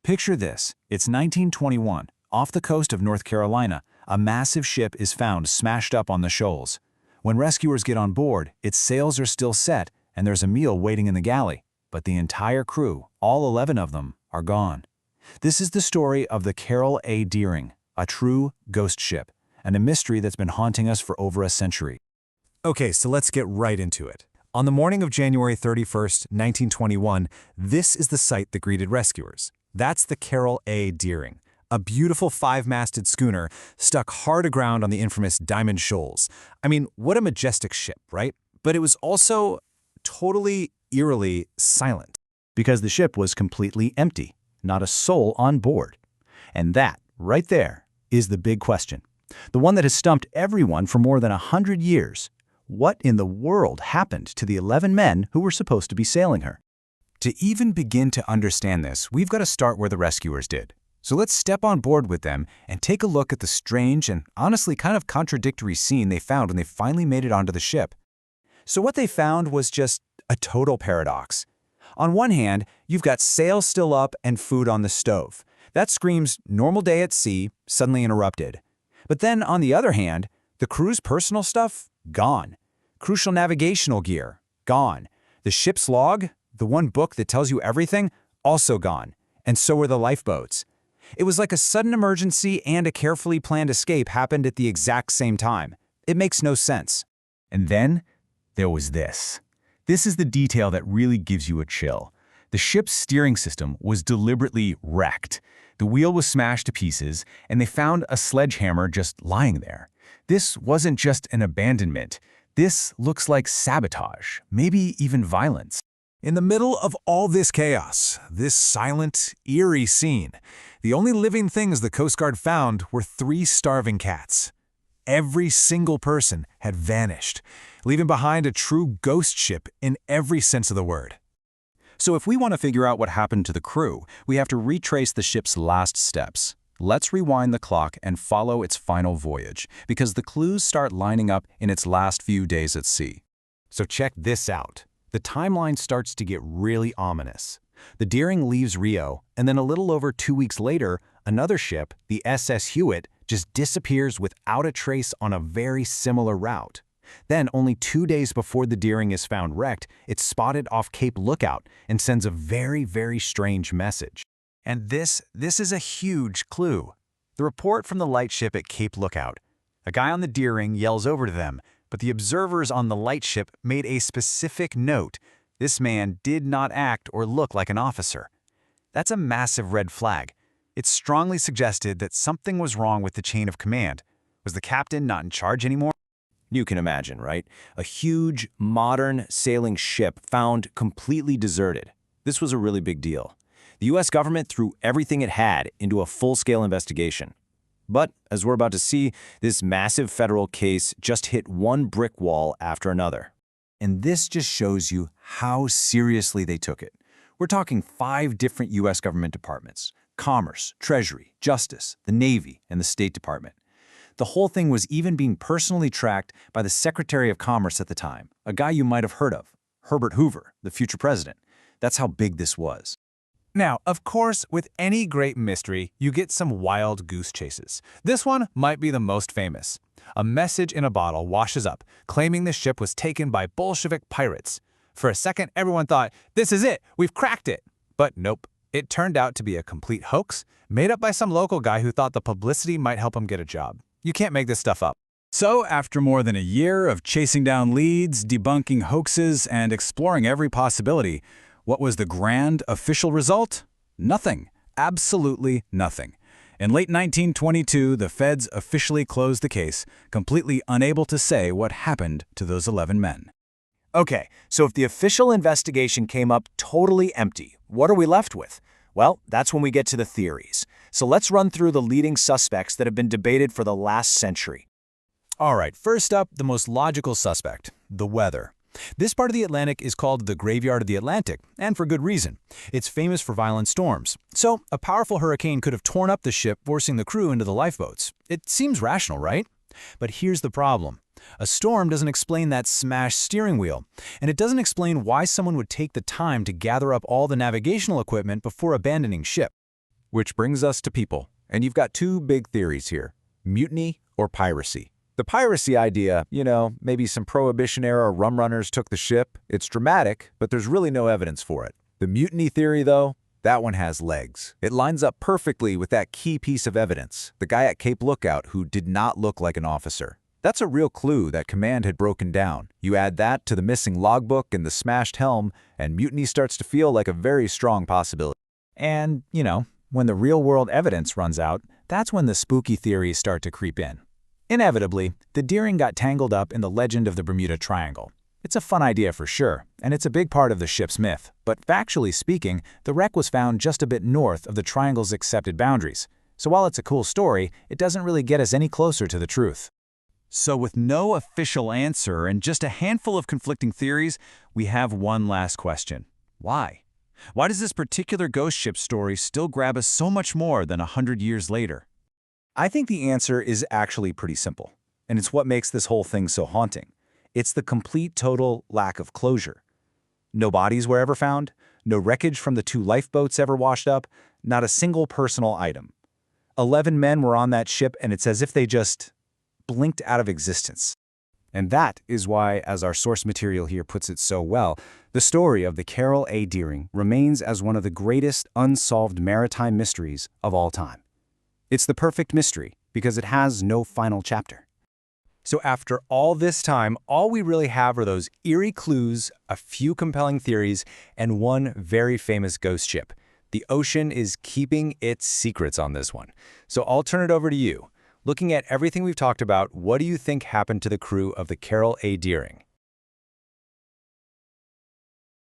Picture this, it's 1921. Off the coast of North Carolina, a massive ship is found smashed up on the shoals. When rescuers get on board, its sails are still set and there's a meal waiting in the galley, but the entire crew, all 11 of them, are gone. This is the story of the CarrollADeering, a true ghost ship, and a mystery that's been haunting us for over a century. Okay, so let's get right into it. On the morning of January 31st, 1921, this is the sight that greeted rescuers. That's the CarrollADeering, a beautiful 5-masted schooner stuck hard aground on the infamous Diamond Shoals. I mean, what a majestic ship, right? But it was also totally, eerily silent. Because the ship was completely empty, not a soul on board. And that, right there, is the big question. The one that has stumped everyone for more than 100 years. What in the world happened to the 11 men who were supposed to be sailing her? To even begin to understand this, we've got to start where the rescuers did. So let's step on board with them and take a look at the strange and honestly kind of contradictory scene they found when they finally made it onto the ship. So what they found was just a total paradox. On one hand, you've got sails still up and food on the stove. That screams normal day at sea, suddenly interrupted. But then on the other hand, the crew's personal stuff, gone. Crucial navigational gear, gone. The ship's log, the one book that tells you everything, also gone. And so were the lifeboats. It was like a sudden emergency and a carefully planned escape happened at the exact same time. It makes no sense. And then there was this. This is the detail that really gives you a chill. The ship's steering system was deliberately wrecked. The wheel was smashed to pieces, and they found a sledgehammer just lying there. This wasn't just an abandonment. This looks like sabotage, maybe even violence. In the middle of all this chaos, this silent, eerie scene, the only living things the Coast Guard found were 3 starving cats. Every single person had vanished, leaving behind a true ghost ship in every sense of the word. So if we want to figure out what happened to the crew, we have to retrace the ship's last steps. Let's rewind the clock and follow its final voyage, because the clues start lining up in its last few days at sea. So check this out. The timeline starts to get really ominous. The Deering leaves Rio, and then a little over 2 weeks later, another ship, the SS Hewitt, just disappears without a trace on a very similar route. Then, only 2 days before the Deering is found wrecked, it's spotted off Cape Lookout and sends a very, very strange message. And this is a huge clue. The report from the lightship at Cape Lookout. A guy on the Deering yells over to them, but the observers on the lightship made a specific note. This man did not act or look like an officer. That's a massive red flag. It strongly suggested that something was wrong with the chain of command. Was the captain not in charge anymore? You can imagine, right? A huge, modern sailing ship found completely deserted. This was a really big deal. The U.S. government threw everything it had into a full-scale investigation. But, as we're about to see, this massive federal case just hit one brick wall after another. And this just shows you how seriously they took it. We're talking 5 different U.S. government departments: Commerce, Treasury, Justice, the Navy, and the State Department. The whole thing was even being personally tracked by the Secretary of Commerce at the time, a guy you might have heard of, Herbert Hoover, the future president. That's how big this was. Now, of course, with any great mystery, you get some wild goose chases. This one might be the most famous. A message in a bottle washes up, claiming the ship was taken by Bolshevik pirates. For a second, everyone thought, this is it, we've cracked it. But nope, it turned out to be a complete hoax, made up by some local guy who thought the publicity might help him get a job. You can't make this stuff up. So, after more than a year of chasing down leads, debunking hoaxes, and exploring every possibility, what was the grand official result? Nothing. Absolutely nothing. In late 1922, the feds officially closed the case, completely unable to say what happened to those 11 men. Okay, so if the official investigation came up totally empty, what are we left with? Well, that's when we get to the theories. So let's run through the leading suspects that have been debated for the last century. All right, first up, the most logical suspect, the weather. This part of the Atlantic is called the Graveyard of the Atlantic, and for good reason. It's famous for violent storms. So, a powerful hurricane could have torn up the ship, forcing the crew into the lifeboats. It seems rational, right? But here's the problem. A storm doesn't explain that smashed steering wheel, and it doesn't explain why someone would take the time to gather up all the navigational equipment before abandoning ship. Which brings us to people. And you've got two big theories here: mutiny or piracy. The piracy idea, maybe some Prohibition-era rum runners took the ship. It's dramatic, but there's really no evidence for it. The mutiny theory, though, that one has legs. It lines up perfectly with that key piece of evidence, the guy at Cape Lookout who did not look like an officer. That's a real clue that command had broken down. You add that to the missing logbook and the smashed helm, and mutiny starts to feel like a very strong possibility. And, when the real-world evidence runs out, that's when the spooky theories start to creep in. Inevitably, the Deering got tangled up in the legend of the Bermuda Triangle. It's a fun idea for sure, and it's a big part of the ship's myth, but factually speaking, the wreck was found just a bit north of the triangle's accepted boundaries. So while it's a cool story, it doesn't really get us any closer to the truth. So with no official answer and just a handful of conflicting theories, we have one last question. Why? Why does this particular ghost ship story still grab us so much more than 100 years later? I think the answer is actually pretty simple, and it's what makes this whole thing so haunting. It's the complete total lack of closure. No bodies were ever found, no wreckage from the 2 lifeboats ever washed up, not a single personal item. 11 men were on that ship, and it's as if they just blinked out of existence. And that is why, as our source material here puts it so well, the story of the Carroll A. Deering remains as one of the greatest unsolved maritime mysteries of all time. It's the perfect mystery because it has no final chapter. So after all this time, all we really have are those eerie clues, a few compelling theories, and one very famous ghost ship. The ocean is keeping its secrets on this one. So I'll turn it over to you. Looking at everything we've talked about, what do you think happened to the crew of the Carroll A. Deering?